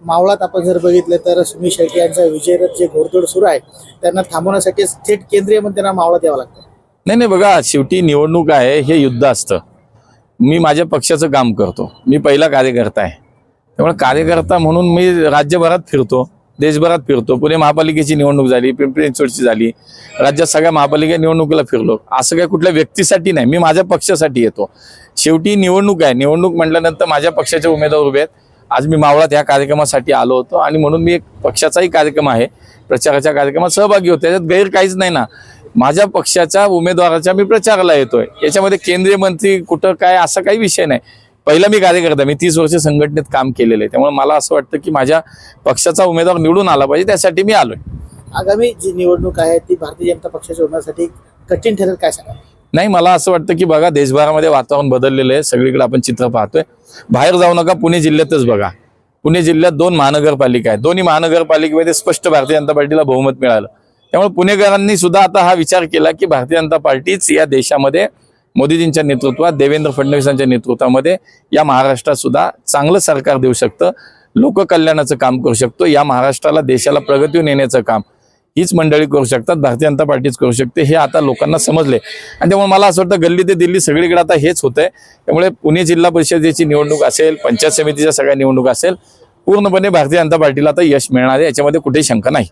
मावळात आपण जर बघितलं तर सुनील शेळके यांचा विजयरथ जे घोडदौड सुरू आहे त्यांना थांबवण्यासाठी थेट केंद्रीय मंत्र्यांना मावळात यावं लागतं. नाही बघा, शेवटी निवडणूक आहे, हे युद्ध असतं. मी माझ्या पक्षाचं काम करतो, मी पहिला कार्यकर्ता आहे. त्यामुळे कार्यकर्ता म्हणून मी राज्यभरात फिरतो, देशभरात फिरतो. पुणे महापालिकेची निवडणूक झाली, पिंपरी चिंचवडची झाली, राज्यात सगळ्या महापालिका निवडणुकीला फिरलो. असं काही कुठल्या व्यक्तीसाठी नाही, मी माझ्या पक्षासाठी येतो. शेवटी निवडणूक आहे, निवडणूक म्हटल्यानंतर माझ्या पक्षाचे उमेदवार उभे आहेत. आज मी मावळात ह्या कार्यक्रमासाठी आलो होतो आणि म्हणून मी एक पक्षाचाही कार्यक्रम आहे, प्रचाराच्या कार्यक्रमात सहभागी होतो. त्याच्यात गैर काहीच नाही ना. माझ्या पक्षाच्या उमेदवाराच्या मी प्रचाराला येतोय. याच्यामध्ये केंद्रीय मंत्री कुठं काय असा काही विषय नाही. पहिला मी कार्यकर्ता, मी 30 वर्ष संघटनेत काम केलेलं आहे. त्यामुळे मला असं वाटतं की माझ्या पक्षाचा उमेदवार निवडून आला पाहिजे, त्यासाठी मी आलोय. आगामी जी निवडणूक आहे ती भारतीय जनता पक्षाच्या होण्यासाठी कठीण ठरेल, काय सांगा? नाही, मला असं वाटतं की बघा, देशभरामध्ये वातावरण बदललेलं आहे. सगळीकडे आपण चित्र पाहतोय. बाहेर जाऊ नका, पुणे जिल्ह्यातच बघा. पुणे जिल्ह्यात 2 महानगरपालिका आहेत. दोन्ही महानगरपालिकेमध्ये स्पष्ट भारतीय जनता पार्टीला बहुमत मिळालं. त्यामुळे पुणेकरांनी सुद्धा आता हा विचार केला की भारतीय जनता पार्टीच या देशामध्ये मोदीजींच्या नेतृत्वात, देवेंद्र फडणवीसांच्या नेतृत्वामध्ये या महाराष्ट्रात सुद्धा चांगलं सरकार देऊ शकतं, लोककल्याणाचं काम करू शकतो. या महाराष्ट्राला, देशाला प्रगतीवर नेण्याचं काम हीच मंडळी करू शकतात, भारतीय जनता पार्टीच करू शकते. हे आता लोकांना समजले आणि त्यामुळे मला असं वाटतं गल्ली ते दिल्ली सगळीकडे आता हेच होतंय. त्यामुळे पुणे जिल्हा परिषदेची निवडणूक असेल, पंचायत समितीच्या सगळ्या निवडणूक असेल, पूर्णपणे भारतीय जनता पार्टीला आता यश मिळणार आहे, याच्यामध्ये कुठेही शंका नाही.